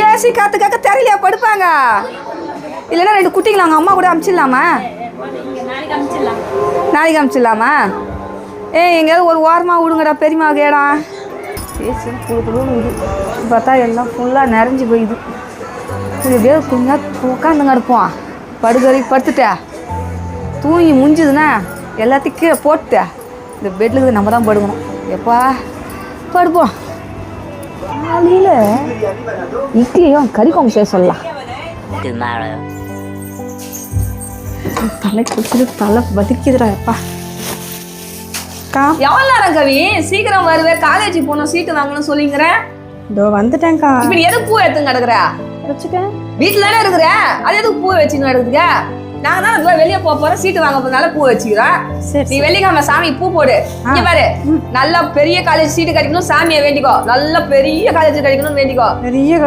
AC காத்துக்காக்க தெரியலையா படுப்பாங்க? இல்லைன்னா 2 குட்டிங்களை அவங்க அம்மா கூட அனுப்பிச்சிடலாமா? நாளைக்கு அனுப்பிச்சிடலாமா? எங்கேயாவது ஒரு ஓரமாக விடுங்கடா பெரியமா கேடம். ஏசி பார்த்தா எல்லாம் ஃபுல்லாக நிறைஞ்சி போயிடுது. இப்படியே கொஞ்சம் உட்காந்துங்க இருப்போம். படுக்கறைக்கு படுத்துட்டா தூங்கி முடிஞ்சுதுன்னா எல்லாத்தையும் கீழே போட்டு இந்த பெட்டில் நம்ம தான் படுக்கணும். எப்பா படுப்போம். காலையில் இட்லியும் கறி குழம்பு செய்ய சொல்லலாம். தலை குடிச்சிட்டு தலை வதிக்குதுடா எப்பா. எவ்வளோ நேரம் கவி? சீக்கிரம் வருவேன், காலேஜ் போகணும், சீட்டு வாங்கணும் சொல்லிங்கிறேன். இதோ வந்துட்டேன்க்கா. இப்ப நீ எதுக்கு பூ எடுத்துங்க கிடக்குற? வச்சுட்டேன். வீட்டுல தானே இருக்கிற, அது எதுக்கு பூ வச்சுன்னு எடுத்துக்க? நாங்க தான் வெளியே போறோம், சீட்டு வாங்க போறதுனால பூ வச்சுக்கிறோம். நீ வெள்ளிக்கிழமை சாமி பூ போடு. இங்க பாரு, நல்ல பெரிய காலேஜ் சீட்டு கிடைக்கணும் சாமியை வேண்டிக்கோ. நல்ல பெரிய காலேஜ் கிடைக்கணும்னு வேண்டிக்கோ. பெரிய